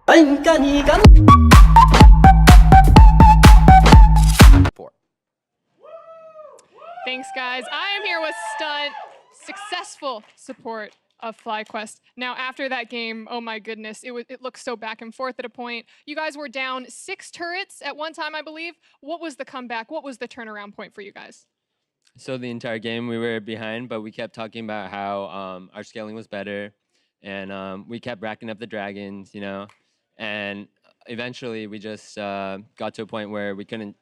Thanks, guys. I am here with Stunt, successful support of FLyQuest. Now, after that game, oh my goodness, it looked so back and forth at a point. You guys were down 6 turrets at one time, I believe. What was the comeback? What was the turnaround point for you guys? So the entire game we were behind, but we kept talking about how our scaling was better, and we kept racking up the dragons, you know, and eventually we just got to a point where we couldn't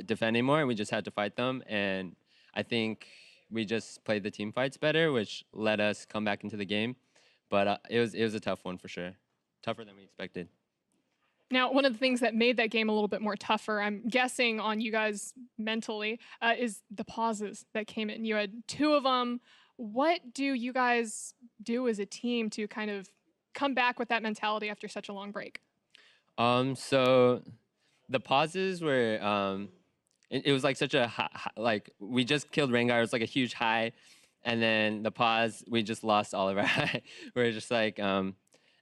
defend anymore, and we just had to fight them, and I think we just played the team fights better, which let us come back into the game, but it was a tough one for sure, tougher than we expected. Now, one of the things that made that game a little bit more tougher, I'm guessing on you guys mentally, is the pauses that came in. You had 2 of them. What do you guys do as a team to kind of come back with that mentality after such a long break? So the pauses were, it was like such a like we just killed Rengar. It was like a huge high, and then the pause, we just lost all of our high. We're just like,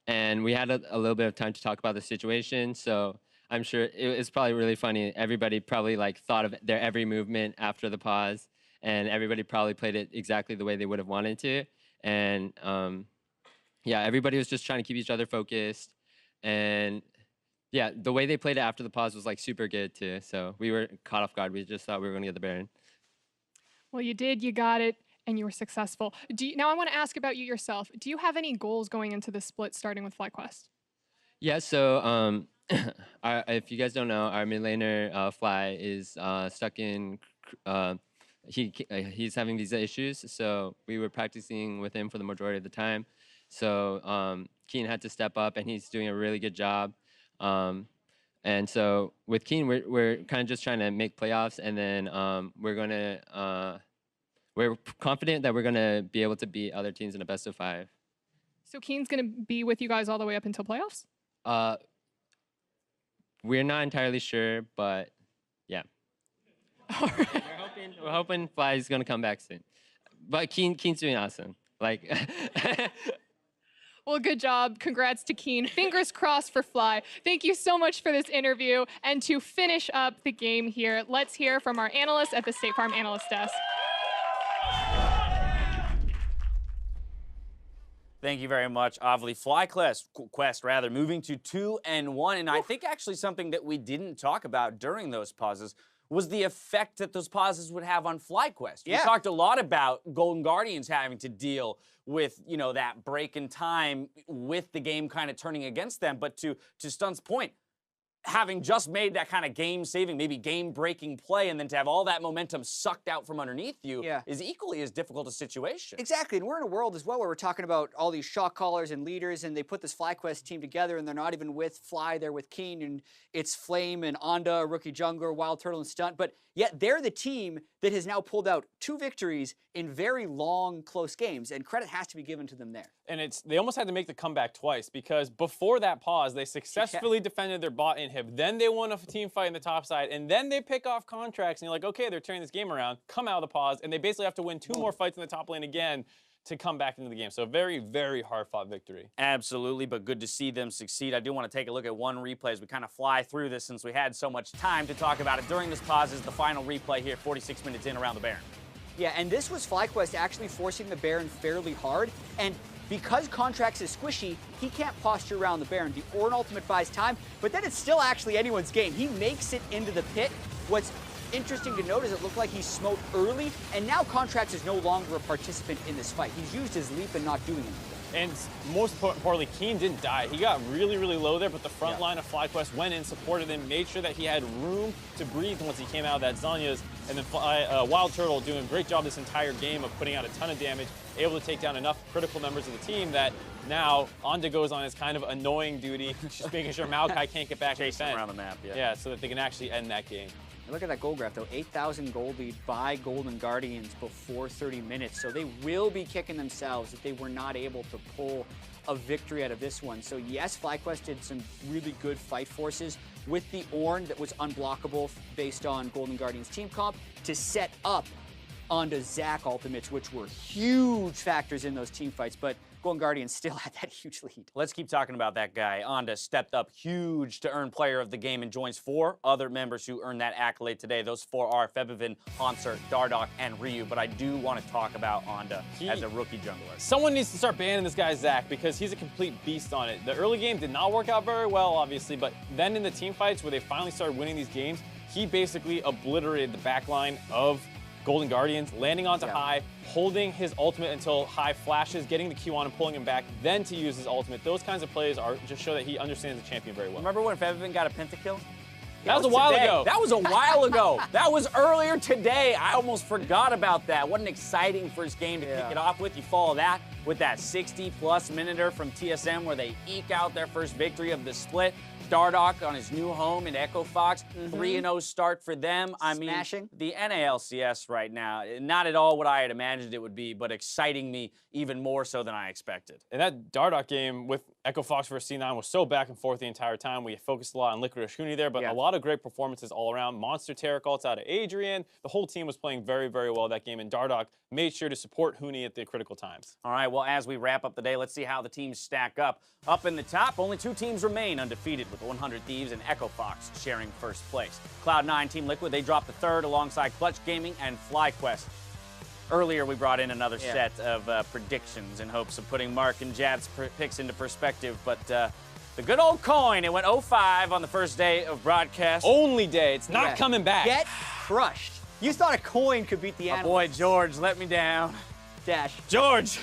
and we had a little bit of time to talk about the situation. So I'm sure it's probably really funny. Everybody probably like thought of their every movement after the pause, and everybody probably played it exactly the way they would have wanted to. And yeah, everybody was just trying to keep each other focused, and yeah, the way they played it after the pause was like super good too. So we were caught off guard. We just thought we were going to get the Baron. Well, you did, you got it, and you were successful. Now I want to ask about you yourself. Do you have any goals going into the split starting with FLyQuest? Yeah, so if you guys don't know, our mid laner, Fly, is stuck in, he's having visa issues, so we were practicing with him for the majority of the time. So Keen had to step up, and he's doing a really good job. And so with Keen, we're kind of just trying to make playoffs, and then we're confident that we're gonna be able to beat other teams in a best of 5. So Keen's gonna be with you guys all the way up until playoffs? We're not entirely sure, but yeah. All right. We're hoping Fly is gonna come back soon. But Keen's doing awesome. Like. Well, good job. Congrats to Keen. Fingers crossed for Fly. Thank you so much for this interview. And to finish up the game here, let's hear from our analyst at the State Farm Analyst Desk. Thank you very much, Avli. FLyQuest, moving to 2-1. And I think actually something that we didn't talk about during those pauses was the effect that those pauses would have on FLyQuest. Yeah. We talked a lot about Golden Guardians having to deal with, you know, that break in time with the game kind of turning against them. But to Stunt's point, having just made that kind of game-saving, maybe game-breaking play, and then to have all that momentum sucked out from underneath you is equally as difficult a situation. Exactly, and we're in a world as well where we're talking about all these shot callers and leaders, and they put this FLyQuest team together, and they're not even with Fly, they're with Keen, and it's Flame and Onda, rookie jungler, Wild Turtle, and Stunt, but yet they're the team that has now pulled out 2 victories in very long, close games, and credit has to be given to them there. And they almost had to make the comeback twice, because before that pause, they successfully defended their bot inhib. Then they won a team fight in the top side, and then they pick off contracts, and you're like, okay, they're turning this game around, come out of the pause, and they basically have to win 2 more fights in the top lane again to come back into the game. So a very, very hard-fought victory. Absolutely, but good to see them succeed. I do want to take a look at one replay as we kind of fly through this since we had so much time to talk about it. During this pause is the final replay here, 46 minutes in around the Baron. Yeah, and this was FLyQuest actually forcing the Baron fairly hard, and because Contracts is squishy, he can't posture around the Baron. The Ornn ultimate buys time, but then it's still actually anyone's game. He makes it into the pit. What's interesting to note is it looked like he smote early, and now Contracts is no longer a participant in this fight. He's used his leap and not doing anything. And most importantly, Keen didn't die. He got really, really low there, but the front line of FLyQuest went in, supported him, made sure that he had room to breathe once he came out of that Zhonya's. And then Wild Turtle doing a great job this entire game of putting out a ton of damage, able to take down enough critical members of the team that now Onda goes on his kind of annoying duty, just making sure Maokai can't get back to defense. Around the map, Yeah, so that they can actually end that game. And look at that gold graph, though. 8,000 gold lead by Golden Guardians before 30 minutes. So they will be kicking themselves if they were not able to pull a victory out of this one. So yes, FLyQuest did some really good fight forces with the Ornn that was unblockable based on Golden Guardians team comp to set up onto Zac ultimates, which were huge factors in those team fights, but Golden Guardians still had that huge lead. Let's keep talking about that guy. Onda stepped up huge to earn player of the game and joins 4 other members who earned that accolade today. Those 4 are Febivin, Hansar, Dardoch, and Ryu, but I do want to talk about Onda as a rookie jungler. Someone needs to start banning this guy Zac because he's a complete beast on it. The early game did not work out very well, obviously, but then in the team fights where they finally started winning these games, he basically obliterated the backline of Golden Guardians, landing onto high, holding his ultimate until high flashes, getting the Q on and pulling him back, then to use his ultimate. Those kinds of plays just show that he understands the champion very well. Remember when Febivin got a pentakill? That was a while ago. That was a while ago. That was earlier today. I almost forgot about that. What an exciting first game to kick it off with. You follow that with that 60-plus minuter from TSM where they eke out their first victory of the split. Dardoch on his new home in Echo Fox, 3-0 start for them. I mean, the NA LCS right now, not at all what I had imagined it would be, but exciting me even more so than I expected. And that Dardoch game with Echo Fox versus C9 was so back and forth the entire time. We focused a lot on Liquid Huni there, but a lot of great performances all around. Monster Terror ults out of Adrian. The whole team was playing very, very well that game, and Dardoch made sure to support Huni at the critical times. All right, well, as we wrap up the day, let's see how the teams stack up. Up in the top, only 2 teams remain undefeated, with 100 Thieves and Echo Fox sharing first place. Cloud9 Team Liquid, they dropped to 3rd alongside Clutch Gaming and FLyQuest. Earlier, we brought in another set of predictions in hopes of putting Mark and Jad's picks into perspective, but the good old coin, it went 0-5 on the first day of broadcast. Only day, it's not coming back. Get crushed. You thought a coin could beat the Analyst. My boy George let me down. Dash. George,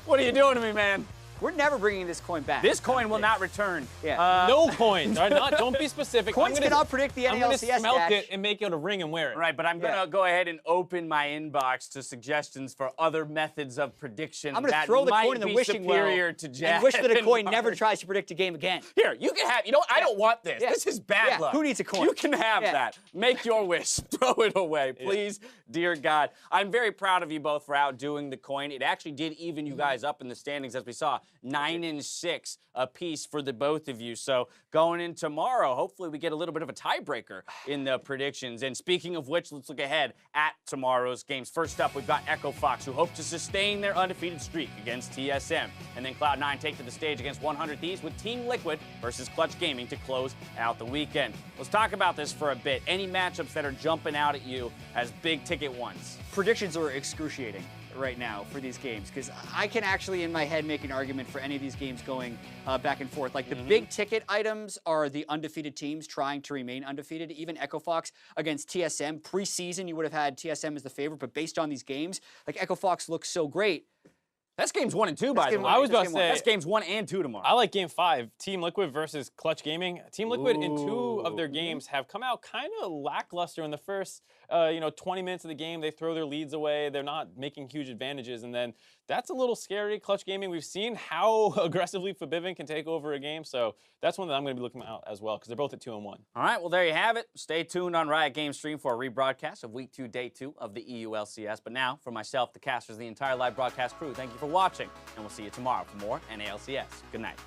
what are you doing to me, man? We're never bringing this coin back. This coin will not return. No coins. All right, don't be specific. Coins cannot predict the NA LCS. I'm going to smelt it and make it a ring and wear it. Right, but I'm going to go ahead and open my inbox to suggestions for other methods of prediction. I'm going to throw the coin in the wishing well to Jad and wish that a coin never tries to predict a game again. Here, you can have, I don't want this. This is bad luck. Who needs a coin? You can have that. Make your wish. Throw it away, please, dear God. I'm very proud of you both for outdoing the coin. It actually did even you guys up in the standings, as we saw. 9-6 apiece for the both of you. So going in tomorrow, hopefully we get a little bit of a tiebreaker in the predictions. And speaking of which, let's look ahead at tomorrow's games. First up, we've got Echo Fox, who hope to sustain their undefeated streak against TSM. And then Cloud9 take to the stage against 100 Thieves with Team Liquid versus Clutch Gaming to close out the weekend. Let's talk about this for a bit. Any matchups that are jumping out at you as big ticket ones? Predictions are excruciating right now for these games, because I can actually in my head make an argument for any of these games going back and forth. Like the big ticket items are the undefeated teams trying to remain undefeated. Even Echo Fox against TSM. Preseason, you would have had TSM as the favorite, but based on these games, like Echo Fox looks so great. That's games 1 and 2, by the way. I was about to say, that's games 1 and 2 tomorrow. I like game 5, Team Liquid versus Clutch Gaming. Team Liquid in 2 of their games have come out kind of lackluster in the first 20 minutes of the game. They throw their leads away. They're not making huge advantages. And then that's a little scary. Clutch Gaming, we've seen how aggressively Febivin can take over a game. So that's one that I'm going to be looking at as well, because they're both at 2-1. All right, well, there you have it. Stay tuned on Riot Games Stream for a rebroadcast of Week 2, Day 2 of the EU LCS. But now, for myself, the casters, the entire live broadcast crew, thank you for watching, and we'll see you tomorrow for more NA LCS. Good night.